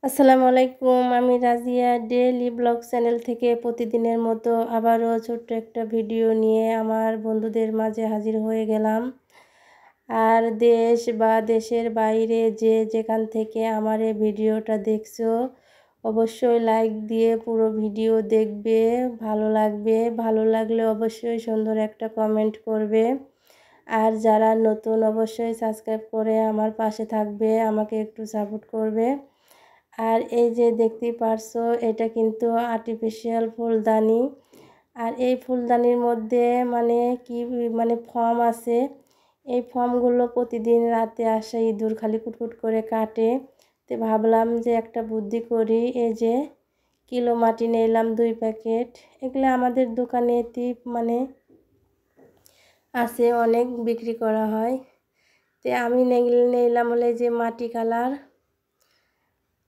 আসসালামু আলাইকুম। আমি রাজিয়া ডেইলি ব্লগ চ্যানেল থেকে প্রতিদিনের মতো আবারও ছোট্ট একটা ভিডিও নিয়ে আমার বন্ধুদের মাঝে হাজির হয়ে গেলাম। আর দেশ বা দেশের বাইরে যে যেখান থেকে আমার এই ভিডিওটা দেখছো, অবশ্যই লাইক দিয়ে পুরো ভিডিও দেখবে, ভালো লাগবে। ভালো লাগলে অবশ্যই সুন্দর একটা কমেন্ট করবে। আর যারা নতুন অবশ্যই সাবস্ক্রাইব করে আমার পাশে থাকবে, আমাকে একটু সাপোর্ট করবে। আর এই যে দেখতেই পারছো, এটা কিন্তু আর্টিফিশিয়াল ফুলদানি। আর এই ফুলদানির মধ্যে ফর্ম আছে। এই ফর্মগুলো প্রতিদিন রাতে আসে ইঁদুর খালি কুটকুট করে কাটে। তো ভাবলাম যে একটা বুদ্ধি করি, এই যে কিলো মাটি নিলাম 2 প্যাকেট। এগুলো আমাদের দোকানে আছে, অনেক বিক্রি করা হয়। তো আমি নিলাম হলে যে মাটি কালার,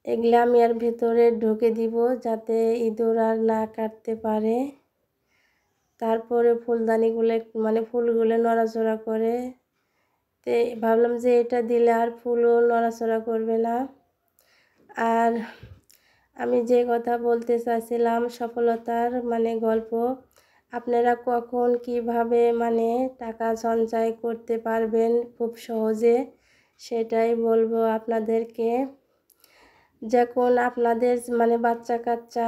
এগুলা আমি এর ভেতরে ঢুকে দিব যাতে ইঁদুর আর না কাটতে পারে। তারপরে ফুলদানিগুলো ফুলগুলো নড়াচড়া করে। তো ভাবলাম যে এটা দিলে আর ফুলও নড়াচড়া করবে না। আর আমি যে কথা বলতে চাইছিলাম, সফলতার গল্প, আপনারা কখন কিভাবে টাকা সঞ্চয় করতে পারবেন খুব সহজে, সেটাই বলবো আপনাদেরকে। যখন আপনাদের বাচ্চা কাচ্চা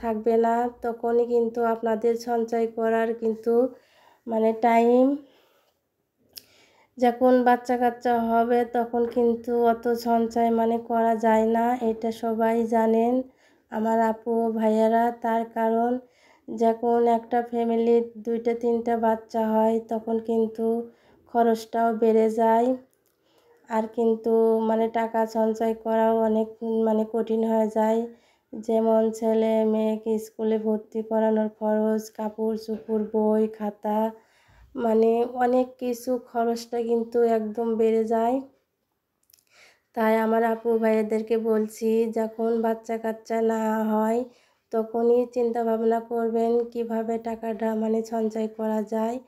থাকবে না, তখনই কিন্তু আপনাদের সঞ্চয় করার কিন্তু টাইম। যখন বাচ্চা কাচ্চা হবে তখন কিন্তু অত সঞ্চয় করা যায় না, এটা সবাই জানেন আমার আপু ভাইয়ারা। তার কারণ যখন একটা ফ্যামিলির 2-3টা বাচ্চা হয় তখন কিন্তু খরচটাও বেড়ে যায়। আর কিন্তু টাকা সঞ্চয় করাও অনেক কঠিন হয়ে যায়। যেমন ছেলে মেয়েকে স্কুলে ভর্তি করানোর খরচ, কাপড় চোপড়, বই খাতা, অনেক কিছু খরচটা কিন্তু একদম বেড়ে যায়। তাই আমার আপু ভাইয়াদেরকে বলছি, যখন বাচ্চা কাচ্চা না হয় তখনই চিন্তা ভাবনা করবেন কিভাবে টাকাটা সঞ্চয় করা যায়।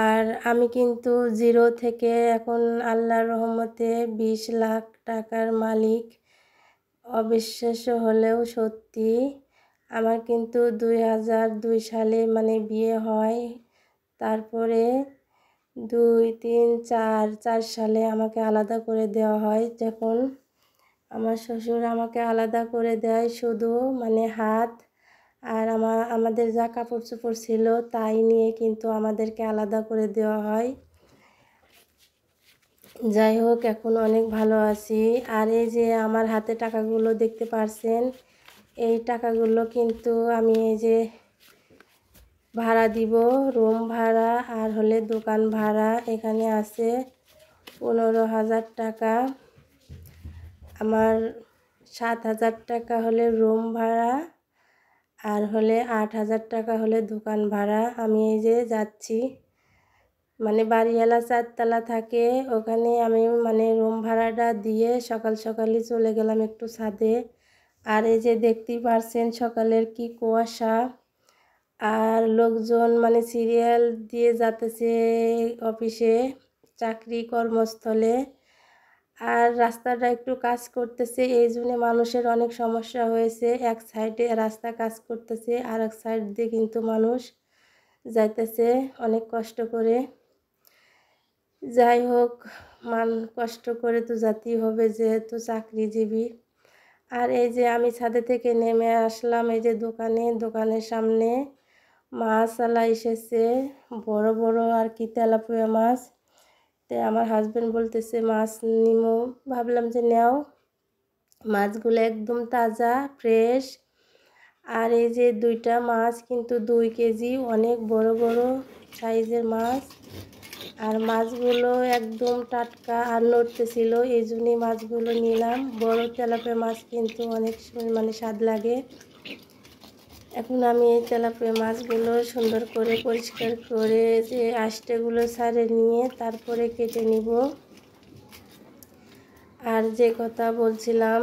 আর আমি কিন্তু জিরো থেকে এখন আল্লাহর রহমতে 20 লাখ টাকার মালিক। অবিশ্বাস্য হলেও সত্যি। আমার কিন্তু 2002 সালে বিয়ে হয়। তারপরে 2, 3, 4 সালে আমাকে আলাদা করে দেওয়া হয়। যখন আমার শ্বশুর আমাকে আলাদা করে দেয়, শুধু হাত আর আমাদের যা কাপড় চোপড় ছিল তাই নিয়ে কিন্তু আমাদেরকে আলাদা করে দেওয়া হয়। যাই হোক, এখন অনেক ভালো আছি। আর এই যে আমার হাতে টাকাগুলো দেখতে পারছেন, এই টাকাগুলো কিন্তু আমি এই যে ভাড়া দিব, রুম ভাড়া আর হলে দোকান ভাড়া। এখানে আছে 15,000 টাকা। আমার 7,000 টাকা হলে রুম ভাড়া আর হলে 8,000 টাকা হলে দোকান ভাড়া। আমি এই যে যাচ্ছি, বাড়িওয়ালা 4 তলা থাকে, ওখানে আমি রুম ভাড়াটা দিয়ে সকাল সকালই চলে গেলাম একটু ছাদে। আর এই যে দেখতেই পারছেন সকালের কি কুয়াশা, আর লোকজন সিরিয়াল দিয়ে যাতেছে অফিসে, চাকরি কর্মস্থলে। আর রাস্তাটা একটু কাজ করতেছে, এই জন্য মানুষের অনেক সমস্যা হয়েছে। এক সাইডে রাস্তা কাজ করতেছে, আর এক সাইড দিয়ে কিন্তু মানুষ যাইতেছে অনেক কষ্ট করে। যাই হোক, কষ্ট করে তো যেতেই হবে যেহেতু চাকরিজীবী। আর এই যে আমি ছাদে থেকে নেমে আসলাম, এই যে দোকানের সামনে মাছওয়ালা এসেছে, বড় বড় আর কি তেলাপিয়া মাছ। তো আমার হাজব্যান্ড বলতেছে মাছ নিমো, ভাবলাম যে নাও। মাছগুলো একদম তাজা ফ্রেশ। আর এই যে 2টা মাছ কিন্তু 2 কেজি, অনেক বড় বড় সাইজের মাছ। আর মাছগুলো একদম টাটকা আর নড়তেছিল, এই জন্যই মাছগুলো নিলাম। বড় তেলাপিয়া মাছ কিন্তু অনেক স্বাদ লাগে। এখন আমি এই তেলাপিয়া মাছগুলো সুন্দর করে পরিষ্কার করে যে আঁশটেগুলো ছাড়ে নিয়ে তারপরে কেটে নিব। আর যে কথা বলছিলাম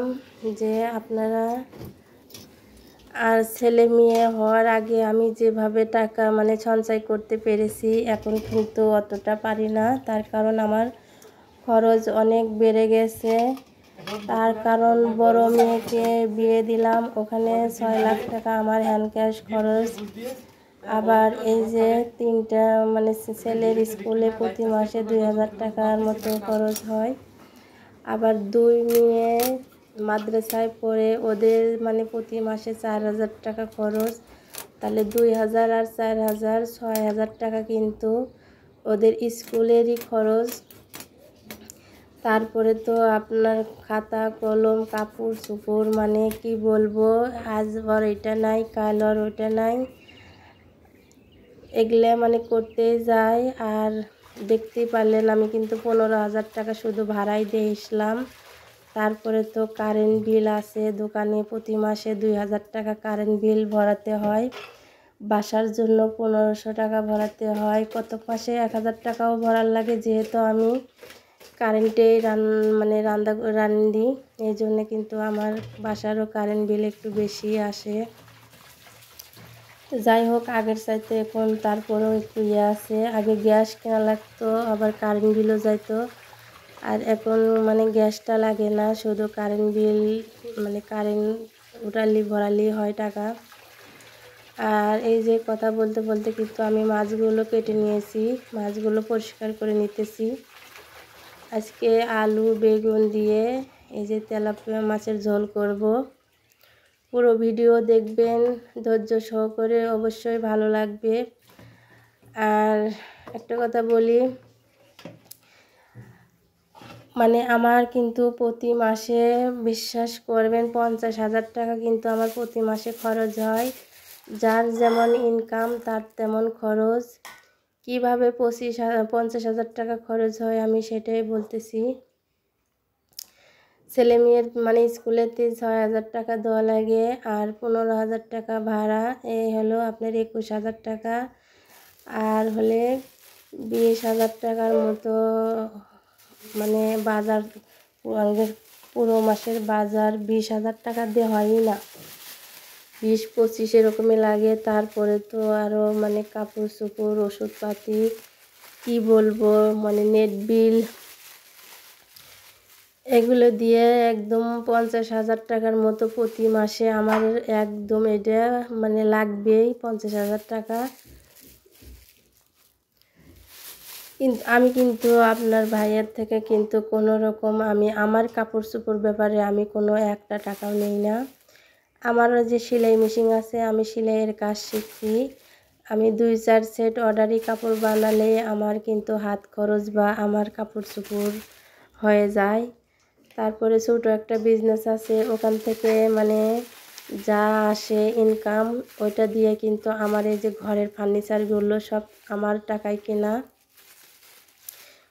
যে আপনারা, আর ছেলে মেয়ে হওয়ার আগে আমি যেভাবে টাকা সঞ্চয় করতে পেরেছি, এখন কিন্তু অতটা পারি না। তার কারণ আমার খরচ অনেক বেড়ে গেছে। তার কারণ বড় মেয়েকে বিয়ে দিলাম, ওখানে 6 লাখ টাকা আমার হ্যান্ড ক্যাশ খরচ। আবার এই যে 3টা মানে ছেলের স্কুলে প্রতি মাসে 2000 টাকার মতো খরচ হয়। আবার 2 মেয়ে মাদ্রাসায় পড়ে, ওদের মানে প্রতি মাসে 4000 টাকা খরচ। তাহলে 2000 আর 4000 6000 টাকা কিন্তু ওদের স্কুলেরই খরচ। তারপরে তো আপনার খাতা কলম কাপড় চোপড়, মানে কি বলবো, আজ আর এটা নাই কাল আর ওইটা নাই, এগুলো মানে করতেই যায়। আর দেখতেই পারলেন আমি কিন্তু 15,000 টাকা শুধু ভাড়াই দিয়ে আসলাম। তারপরে তো কারেন্ট বিল আছে, দোকানে প্রতি মাসে 2000 টাকা কারেন্ট বিল ভরাতে হয়। বাসার জন্য 1500 টাকা ভরাতে হয়। কত মাসে 1000 টাকাও ভরার লাগে, যেহেতু আমি কারেন্টে মানে রান্ধি, এই জন্য কিন্তু আমার বাসারও কারেন্ট বিল একটু বেশি আসে। যাই হোক, আগের চাইতে এখন তারপরেও একটু আছে। আগে গ্যাস কেনা লাগতো, আবার কারেন্ট বিলও যাইতো। আর এখন মানে গ্যাসটা লাগে না, শুধু কারেন্ট বিল, মানে কারেন্ট উঠালি ভরালি হয় টাকা। আর এই যে কথা বলতে বলতে কিন্তু আমি মাছগুলো কেটে নিয়েছি, মাছগুলো পরিষ্কার করে নিতেছি। আজকে আলু বেগুন দিয়ে এই যে তেলাপিয়া মাছের ঝোল করব। পুরো ভিডিও দেখবেন ধৈর্য সহকারে, অবশ্যই ভালো লাগবে। আর একটা কথা বলি, মানে আমার কিন্তু প্রতি মাসে বিশ্বাস করবেন 50,000 টাকা কিন্তু আমার প্রতি মাসে খরচ হয়। যার যেমন ইনকাম তার তেমন খরচ। কিভাবে 50,000 টাকা খরচ হয় আমি সেটাই বলতেছি। ছেলে মেয়ের মানে স্কুলেতে 6,000 টাকা দেওয়া লাগে, আর 15,000 টাকা ভাড়া, এই হলো আপনার 21,000 টাকা। আর হলে 20,000 টাকার মতো মানে বাজার, আমাদের পুরো মাসের বাজার 20,000 টাকা দিয়ে হয়ই না, 20-25 এরকমই লাগে। তারপরে তো আরও মানে কাপড় চোপড় ওষুধপাতি, কি বলবো, মানে নেট বিল, এগুলো দিয়ে একদম 50,000 টাকার মতো প্রতি মাসে আমার একদম এটা মানে লাগবেই 50,000 টাকা। কিন্তু আমি কিন্তু আপনার ভাইয়ের থেকে কিন্তু কোনো রকম আমি আমার কাপড় চোপড় ব্যাপারে আমি কোনো একটা টাকাও নেই না। আমারও যে সেলাই মেশিন আছে, আমি সেলাইয়ের কাজ শিখছি। আমি 2-4 সেট অর্ডারি কাপড় বানালে আমার কিন্তু হাত খরচ বা আমার কাপড় চোপড় হয়ে যায়। তারপরে ছোটো একটা বিজনেস আছে, ওখান থেকে মানে যা আসে ইনকাম, ওইটা দিয়ে কিন্তু আমার এই যে ঘরের ফার্নিচারগুলো সব আমার টাকায় কেনা।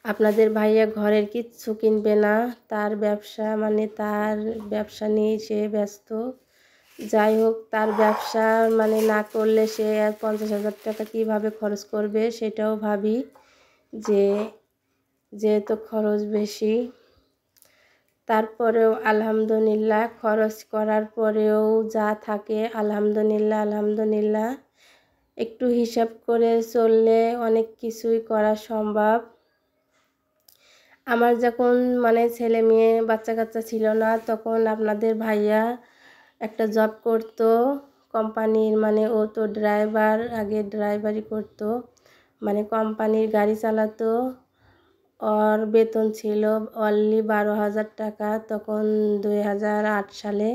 আপনাদের ভাইয়া ঘরের কিচ্ছু কিনবে না, তার ব্যবসা, মানে তার ব্যবসা নিয়ে সে ব্যস্ত। যাই হোক, তার ব্যবসা মানে না করলে সে আর 50,000 টাকা কীভাবে খরচ করবে সেটাও ভাবি, যে যেহেতু খরচ বেশি। তারপরেও আলহামদুলিল্লাহ, খরচ করার পরেও যা থাকে আলহামদুলিল্লাহ আলহামদুলিল্লাহ। একটু হিসাব করে চললে অনেক কিছুই করা সম্ভব। আমার যখন মানে ছেলে মেয়ে বাচ্চা কাচ্চা ছিল না, তখন আপনাদের ভাইয়া একটা জব করতো কোম্পানির, মানে ও তো ড্রাইভার, আগে ড্রাইভারি করতো, মানে কোম্পানির গাড়ি চালাতো। ওর বেতন ছিল অনলি 12,000 টাকা, তখন 2008 সালে,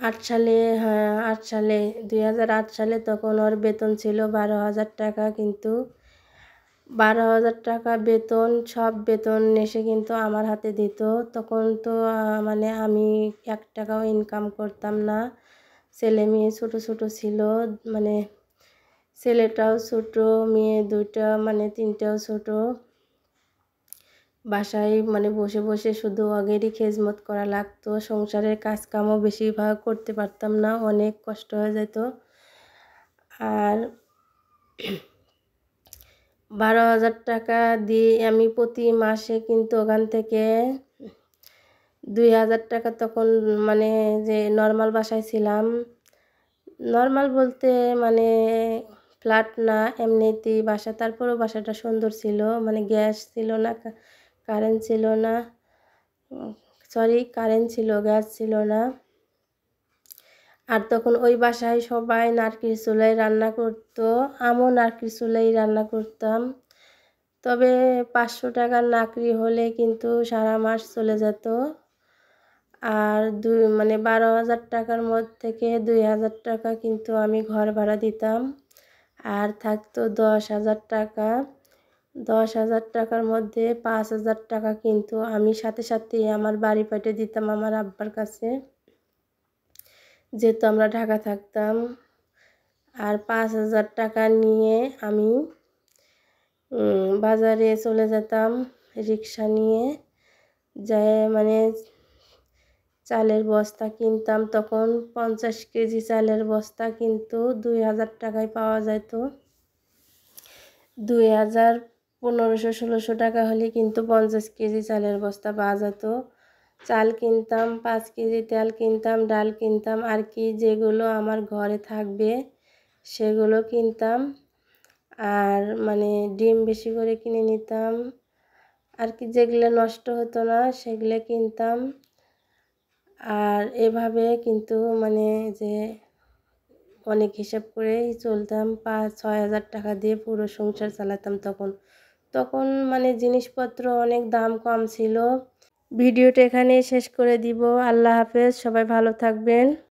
8 সালে, হ্যাঁ 8 সালে, 2008 সালে তখন ওর বেতন ছিল 12,000 টাকা। কিন্তু 12,000 টাকা বেতন, সব বেতন এসে কিন্তু আমার হাতে দিত। তখন তো মানে আমি 1 টাকাও ইনকাম করতাম না। ছেলে মেয়ে ছোটো ছোটো ছিল, মানে ছেলেটাও ছোটো, মেয়ে 2টা, মানে 3টাও ছোটো। বাসায় মানে বসে বসে শুধু ওদেরই খেজমত করা লাগতো, সংসারের কাজকামও বেশিরভাগ করতে পারতাম না, অনেক কষ্ট হয়ে যেত। আর 12,000 টাকা দিয়ে আমি প্রতি মাসে কিন্তু ওখান থেকে 2,000 টাকা, তখন মানে যে নর্মাল বাসায় ছিলাম, নর্মাল বলতে মানে ফ্ল্যাট না, এমনিতেই বাসা। তারপরেও বাসাটা সুন্দর ছিল, মানে গ্যাস ছিল না, কারেন্ট ছিল না, কারেন্ট ছিল, গ্যাস ছিল না। আর তখন ওই বাসায় সবাই নারকেল চুলায় রান্না করতো, আমিও নারকেল চুলায় রান্না করতাম। তবে 500 টাকার নাকড়ি হলে কিন্তু সারা মাস চলে যেত। আর 12,000 টাকার মধ্যে থেকে 2,000 টাকা কিন্তু আমি ঘর ভাড়া দিতাম, আর থাকতো 10,000 টাকা। 10,000 টাকার মধ্যে 5,000 টাকা কিন্তু আমি সাথে সাথেই আমার বাড়ি পাঠিয়ে দিতাম আমার আব্বার কাছে, যেহেতু আমরা ঢাকা থাকতাম। আর 5,000 টাকা নিয়ে আমি বাজারে চলে যেতাম রিক্সা নিয়ে, মানে চালের বস্তা কিনতাম। তখন 50 কেজি চালের বস্তা কিন্তু 2,000 টাকায় পাওয়া যেত। 2,000, 1,500-1,600 টাকা হলে কিন্তু 50 কেজি চালের বস্তা পাওয়া যেত। চাল কিনতাম, 5 কেজি তেল কিনতাম, ডাল কিনতাম, আর কি যেগুলো আমার ঘরে থাকবে সেগুলো কিনতাম। আর মানে ডিম বেশি করে কিনে নিতাম, আর কি যেগুলো নষ্ট হতো না সেগুলো কিনতাম। আর এভাবে কিন্তু মানে যে অনেক হিসাব করেই চলতাম। 5-6 হাজার টাকা দিয়ে পুরো সংসার চালাতাম তখন মানে জিনিসপত্র অনেক দাম কম ছিল। ভিডিওটা এখানেই শেষ করে দিব। আল্লাহ হাফেজ, সবাই ভালো থাকবেন।